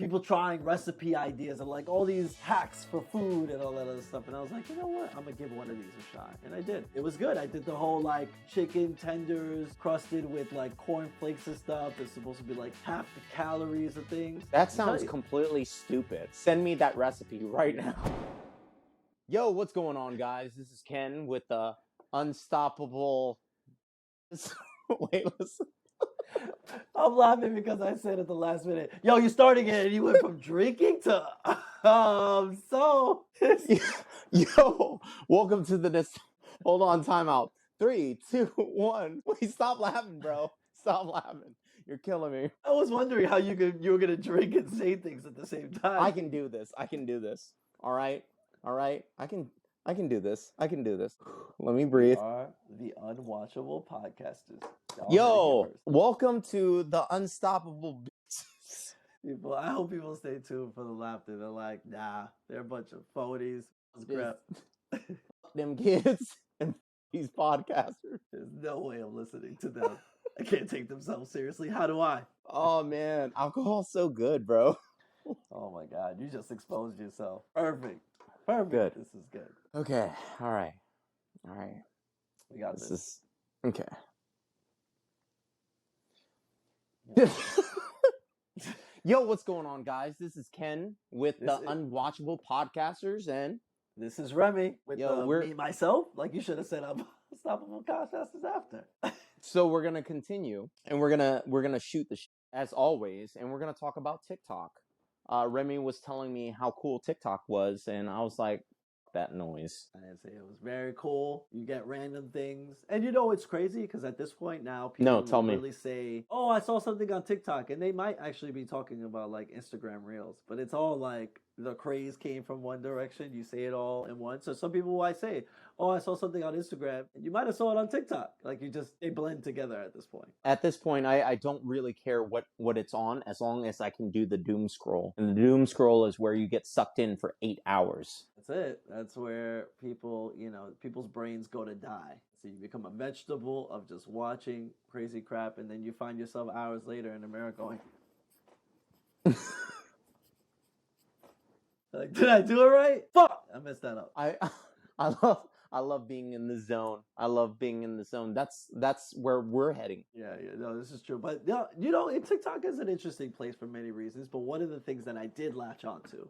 people trying recipe ideas and like all these hacks for food and all that other stuff. And I was like, you know what? I'm gonna give one of these a shot. And I did. It was good. I did the whole like chicken tenders crusted with like corn flakes and stuff. It's supposed to be like half the calories of things. That sounds completely stupid. Send me that recipe right now. Yo, what's going on, guys? This is Ken with the Unstoppable. Wait, listen. I'm laughing because I said at the last minute, yo, you're starting it, and you went from drinking to Yo, welcome to the hold on, timeout. 3, 2, 1. Wait, stop laughing, bro. Stop laughing. You're killing me. I was wondering how you were gonna drink and say things at the same time. I can do this. All right. I can do this. Let me breathe. We are the Unwatchable Podcasters. Yo, welcome to the Unstoppable Bitches. People, I hope people stay tuned for the laughter. They're like, nah, they're a bunch of phonies. Crap. Them kids and these podcasters. There's no way I'm listening to them. I can't take themselves seriously. How do I? Oh man, alcohol's so good, bro. Oh my God, you just exposed yourself. Perfect. Good. This is good. Okay. All right. We got this. Is okay. Yo, what's going on, guys? This is Ken with the Unwatchable Podcasters, and this is Remy with me myself. Like you should have said, Unstoppable Podcasters after. So we're gonna continue, and we're gonna shoot the as always, and we're gonna talk about TikTok. Remy was telling me how cool TikTok was, and I was like, that noise. I didn't say it was very cool. You get random things. And you know it's crazy because at this point now people really say, oh, I saw something on TikTok. And they might actually be talking about like Instagram Reels. But it's all like the craze came from one direction. You say it all in one. So some people might say, oh, I saw something on Instagram. And you might have saw it on TikTok. Like they blend together at this point. At this point, I don't really care what it's on as long as I can do the doom scroll. And the doom scroll is where you get sucked in for 8 hours. That's it. That's where people's brains go to die. So you become a vegetable of just watching crazy crap, and then you find yourself hours later in the mirror going, like, did I do it right? Fuck! I messed that up. I love being in the zone. That's where we're heading. Yeah, no, this is true. But TikTok is an interesting place for many reasons. But one of the things that I did latch onto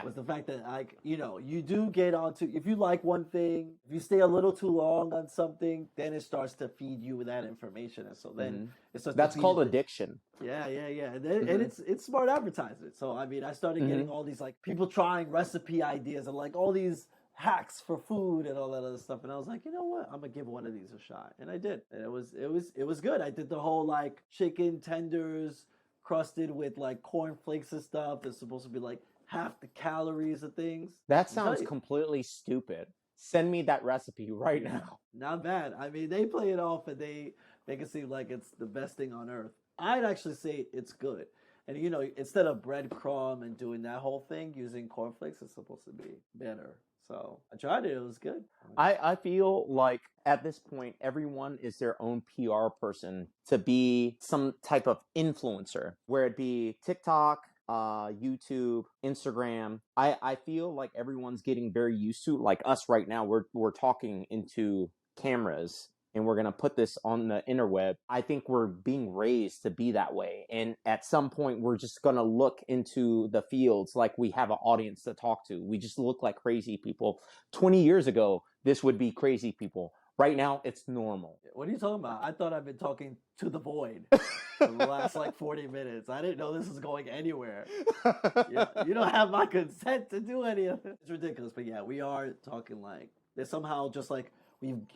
was the fact that you do get onto, if you like one thing, if you stay a little too long on something, then it starts to feed you with that information, and so then it starts. That's called addiction. Yeah, and then, and it's smart advertising. So I mean, I started getting all these like people trying recipe ideas and like all these hacks for food and all that other stuff, and I was like, you know what, I'm gonna give one of these a shot, and I did, and it was good. I did the whole like chicken tenders crusted with like corn flakes and stuff. It's supposed to be like half the calories of things. That sounds completely stupid. Send me that recipe right now. Not bad. I mean, they play it off and they make it seem like it's the best thing on earth. I'd actually say it's good. And instead of breadcrumb and doing that whole thing, using cornflakes is supposed to be better. So I tried it. It was good. I feel like at this point, everyone is their own PR person to be some type of influencer, where it be TikTok, YouTube, Instagram. I feel like everyone's getting very used to, like us right now, we're talking into cameras and we're going to put this on the interweb. I think we're being raised to be that way. And at some point, we're just going to look into the fields like we have an audience to talk to. We just look like crazy people. 20 years ago, this would be crazy people. Right now, it's normal. What are you talking about? I thought I've been talking to the void for the last like 40 minutes. I didn't know this was going anywhere. You don't have my consent to do any of it. It's ridiculous. But yeah, we are talking like there's somehow just like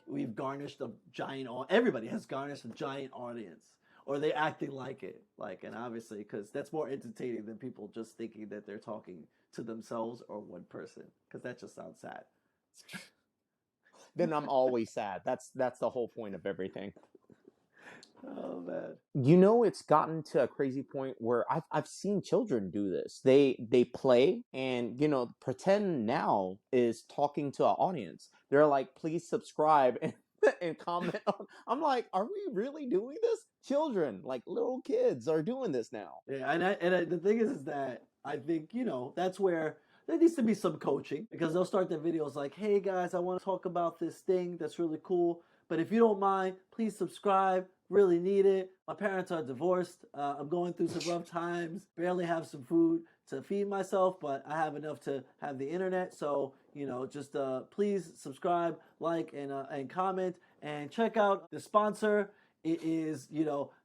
we've garnished a giant. Everybody has garnished a giant audience, or they acting like it. Like, and obviously, because that's more entertaining than people just thinking that they're talking to themselves or one person. Because that just sounds sad. Then I'm always sad. That's the whole point of everything. Oh man. It's gotten to a crazy point where I've seen children do this. They play and pretend now is talking to an audience. They're like, please subscribe, and and comment on. I'm like, are we really doing this? Children, like little kids, are doing this now. Yeah, the thing is that I think that's where there needs to be some coaching because they'll start their videos like, "Hey guys, I want to talk about this thing that's really cool, but if you don't mind, please subscribe. Really need it. My parents are divorced. I'm going through some rough times. Barely have some food to feed myself, but I have enough to have the internet. So just please subscribe, like, and comment, and check out the sponsor. It is,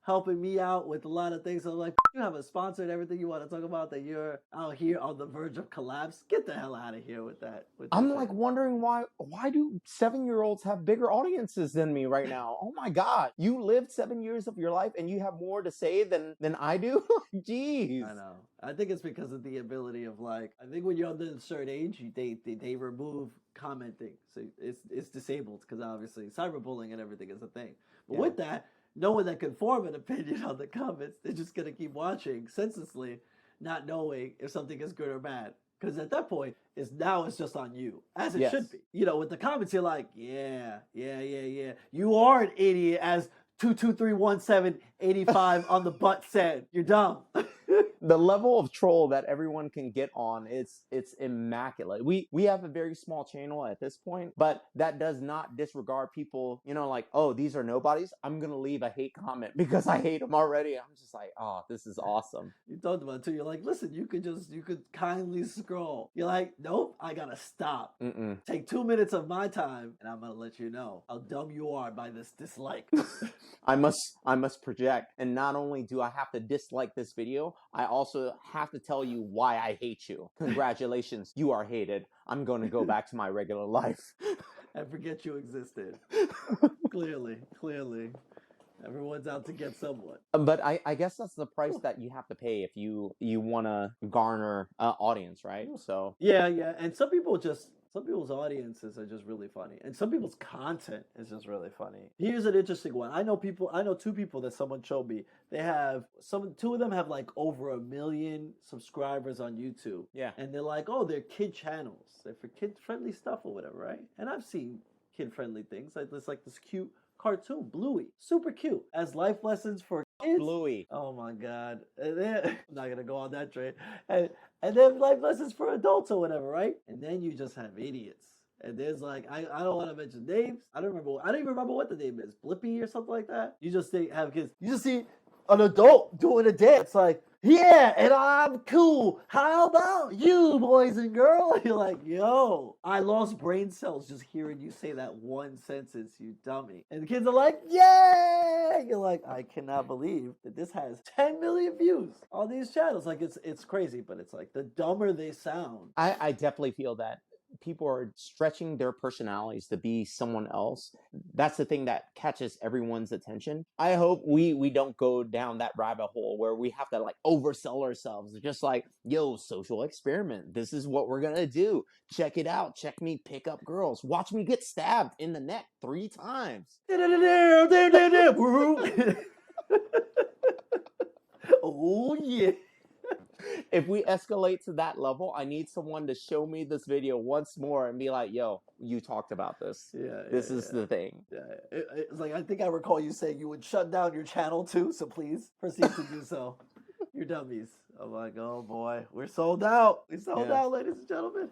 helping me out with a lot of things. So I'm like, you have a sponsor and everything you want to talk about that you're out here on the verge of collapse. Get the hell out of here with that. I'm like wondering why do 7-year-olds have bigger audiences than me right now? Oh my God. You lived 7 years of your life and you have more to say than I do? Jeez. I know. I think it's because of the ability of I think when you're under a certain age, they remove commenting. So it's disabled because obviously cyberbullying and everything is a thing. But with that, no one that can form an opinion on the comments, they're just going to keep watching senselessly, not knowing if something is good or bad. Because at that point, it's just on you, as it should be. With the comments, you're like, yeah. You are an idiot, as 2231785 on the butt said. You're dumb. The level of troll that everyone can get on, it's immaculate. We have a very small channel at this point, but that does not disregard people, like, oh, these are nobodies. I'm going to leave a hate comment because I hate them already. I'm just like, oh, this is awesome. You talked about it too. You're like, listen, you could kindly scroll. You're like, nope, I got to stop. Take 2 minutes of my time and I'm going to let you know how dumb you are by this dislike. I must project. And not only do I have to dislike this video, I also have to tell you why I hate you. Congratulations, you are hated. I'm going to go back to my regular life. And forget you existed. Clearly. Everyone's out to get someone. But I guess that's the price that you have to pay if you want to garner audience, right? So yeah. And some people's audiences are just really funny, and some people's content is just really funny. Here's an interesting one. I know two people that someone showed me. They have two of them have like over 1 million subscribers on YouTube. Yeah. And they're like, oh, they're kid channels. They're for kid friendly stuff or whatever, right? And I've seen kid friendly things. Like there's like this cute cartoon, Bluey, super cute, as life lessons for kids. Bluey. Oh my God. And then, I'm not gonna go on that train. And then life lessons for adults or whatever, right? And then you just have idiots. And there's like, I don't want to mention names. I don't even remember what the name is. Blippi or something like that. You just have kids. You just see an adult doing a dance like, yeah, and I'm cool. How about you, boys and girls? You're like, yo, I lost brain cells just hearing you say that one sentence, you dummy. And the kids are like, yeah. You're like, I cannot believe that this has 10 million views on these channels. Like, it's crazy, but it's like the dumber they sound. I definitely feel that people are stretching their personalities to be someone else. That's the thing that catches everyone's attention. I hope we don't go down that rabbit hole where we have to like oversell ourselves. Just like, yo, social experiment. This is what we're gonna do. Check it out. Check me pick up girls. Watch me get stabbed in the neck 3 times. Oh yeah. If we escalate to that level, I need someone to show me this video once more and be like, yo, you talked about this. This is the thing. Yeah. It's like, I think I recall you saying you would shut down your channel too, so please proceed to do so. You're dummies. I'm like, oh boy, we're sold out. We sold out, ladies and gentlemen.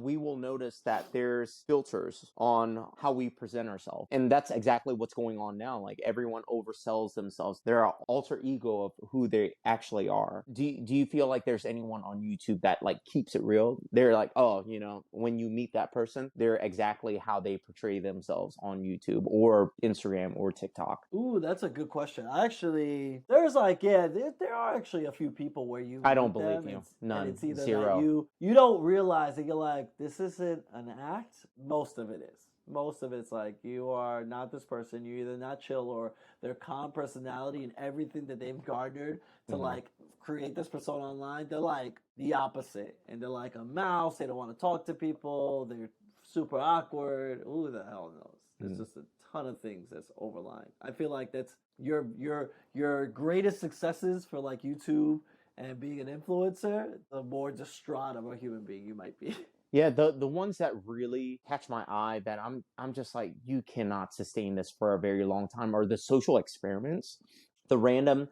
We will notice that there's filters on how we present ourselves. And that's exactly what's going on now. Like everyone oversells themselves. They're an alter ego of who they actually are. Do you feel like there's anyone on YouTube that like keeps it real? They're like, oh, when you meet that person, they're exactly how they portray themselves on YouTube or Instagram or TikTok. Ooh, that's a good question. Actually, there's like, there are actually a few people where I don't believe you. None. And it's either Zero. That you don't realize that you're like, this isn't an act. Most of it is. Most of it's like, you are not this person. You're either not chill or their calm personality and everything that they've garnered to like create this persona online. They're like the opposite. And they're like a mouse. They don't want to talk to people. They're super awkward. Who the hell knows? There's just a ton of things that's overlying. I feel like that's your greatest successes for like YouTube and being an influencer, the more distraught of a human being you might be. Yeah, the ones that really catch my eye that I'm just like, you cannot sustain this for a very long time, are the social experiments. The random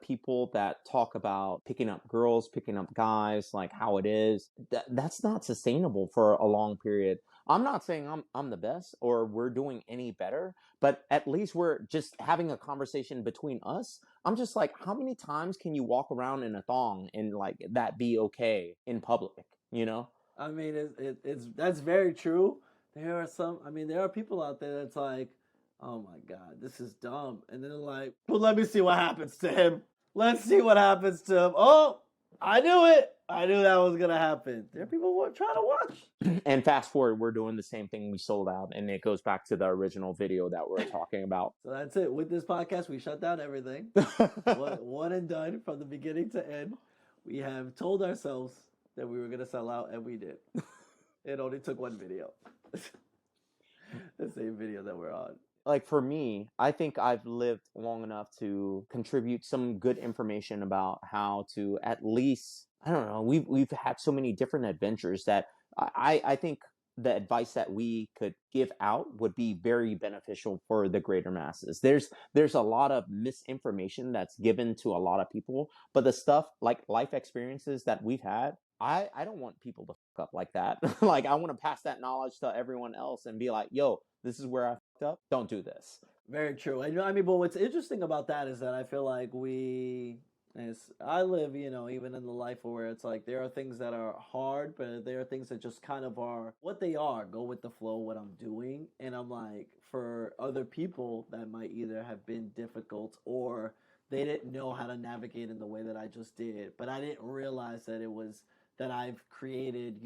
people that talk about picking up girls, picking up guys, like how it is. That's not sustainable for a long period. I'm not saying I'm the best or we're doing any better, but at least we're just having a conversation between us. I'm just like, how many times can you walk around in a thong and like that be okay in public, you know? I mean, it's that's very true. There are some. I mean, there are people out there that's like, oh my god, this is dumb, and then they're like, well, let me see what happens to him. Let's see what happens to him. Oh, I knew it. I knew that was gonna happen. There are people who are trying to watch. And fast forward, we're doing the same thing we sold out, and it goes back to the original video that we're talking about. So that's it. With this podcast, we shut down everything. One and done from the beginning to end. We have told ourselves that we were gonna sell out, and we did. It only took one video. The same video that we're on. Like for me, I think I've lived long enough to contribute some good information about how to at least, I don't know, we've had so many different adventures that I think the advice that we could give out would be very beneficial for the greater masses. There's a lot of misinformation that's given to a lot of people, but the stuff like life experiences that we've had, I don't want people to fuck up like that. Like I want to pass that knowledge to everyone else and be like, yo, this is where I fucked up. Don't do this. Very true. I mean, but what's interesting about that is that I feel like as I live, even in the life where it's like there are things that are hard, but there are things that just kind of are what they are, go with the flow, what I'm doing. And I'm like, for other people that might either have been difficult or they didn't know how to navigate in the way that I just did, but I didn't realize that it was that I've created,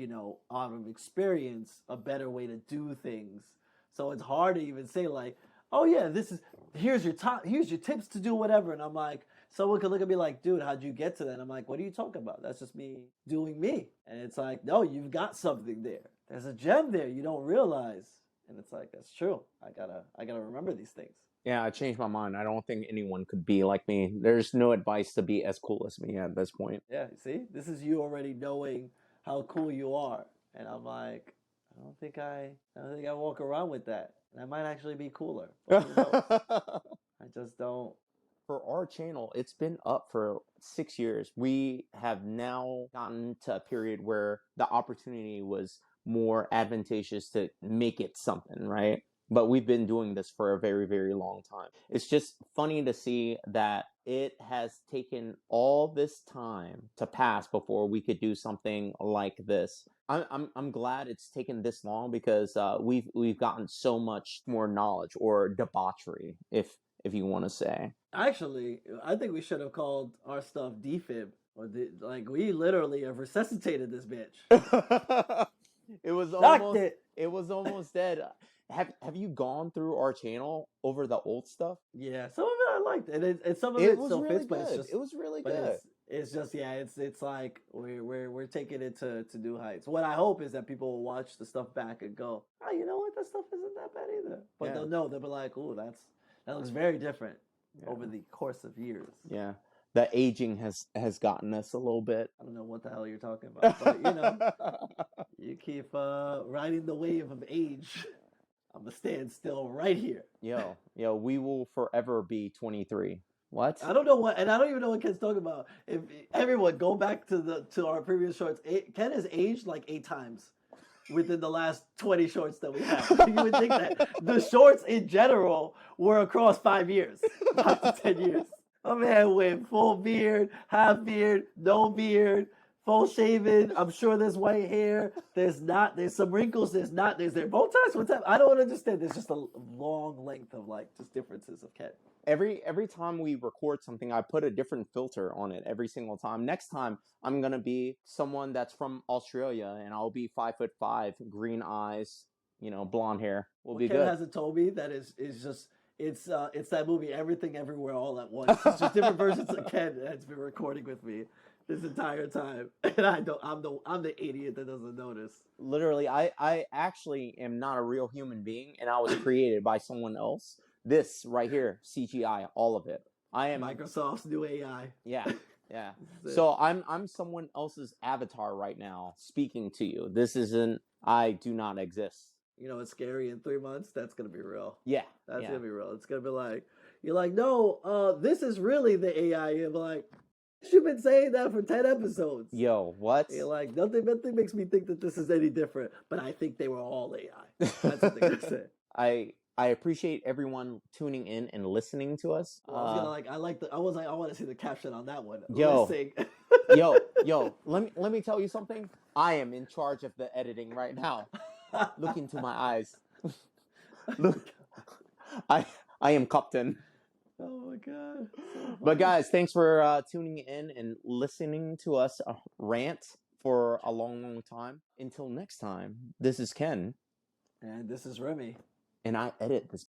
out of experience, a better way to do things. So it's hard to even say like, oh yeah, here's your tips to do whatever. And I'm like, someone could look at me like, dude, how'd you get to that? And I'm like, what are you talking about? That's just me doing me. And it's like, no, you've got something there. There's a gem there you don't realize. And it's like, that's true. I gotta remember these things. Yeah, I changed my mind. I don't think anyone could be like me. There's no advice to be as cool as me at this point. Yeah, see, this is you already knowing how cool you are. And I'm like, I don't think I walk around with that. And I might actually be cooler. But who knows? I just don't. For our channel, it's been up for 6 years. We have now gotten to a period where the opportunity was more advantageous to make it something, right? But we've been doing this for a very, very long time. It's just funny to see that it has taken all this time to pass before we could do something like this. I'm glad it's taken this long because we've gotten so much more knowledge or debauchery, if you want to say. Actually, I think we should have called our stuff defib. Like, we literally have resuscitated this bitch. It was Sucked almost it. it was almost dead. Have you gone through our channel over the old stuff? Yeah, some of it I liked, and some of It it was still really fits, but it's good. just, It was really but good. it's just, yeah, it's like we're taking it to new heights. What I hope is that people will watch the stuff back and go, oh, you know what, that stuff isn't that bad either. But Yeah. they'll know, they'll be like, oh, that looks very different Yeah. over the course of years. Yeah. The aging has gotten us a little bit. I don't know what the hell you're talking about, but you keep riding the wave of age. I'm gonna stand still right here. Yo, we will forever be 23. What? I don't know what, and I don't even know what Ken's talking about. If everyone go back to our previous shorts, Ken has aged like 8 times within the last 20 shorts that we have. You would think that the shorts in general were across 5 years, 5 to 10 years. A man with full beard, half beard, no beard, full shaven. I'm sure there's white hair. There's some wrinkles. There's there bow ties. What's that? I don't understand. There's just a long length of like just differences of Ken. Every time we record something, I put a different filter on it every single time. Next time, I'm gonna be someone that's from Australia, and I'll be 5'5", green eyes, blonde hair. We'll be Ken good. hasn't told me that is just it's that movie Everything Everywhere All at Once. It's just different versions of Ken that's been recording with me this entire time, and I'm the idiot that doesn't notice. Literally, I actually am not a real human being, and I was created by someone else. This right here, CGI, all of it. I am Microsoft's new AI. Yeah, Yeah. That's it. So I'm someone else's avatar right now speaking to you. This isn't. I do not exist. You know, it's scary in 3 months. That's gonna be real. Yeah. That's Yeah. gonna be real. It's gonna be like you're like, no, this is really the AI. You're like, you've been saying that for 10 episodes. Yo, what? You're like, nothing makes me think that this is any different. But I think they were all AI. That's what they're gonna say. I appreciate everyone tuning in and listening to us. Well, I was gonna like, I was like, I want to see the caption on that one. Yo. Listening. yo, let me tell you something. I am in charge of the editing right now. Look into my eyes. Look, I am Captain. Oh my god. So But funny. guys, thanks for tuning in and listening to us rant for a long time. Until next time, this is Ken, And this is Remy. and I edit this.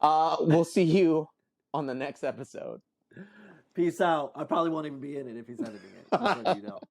We'll see you on the next episode. Peace out. I probably won't even be in it if he's editing it. Just so you know.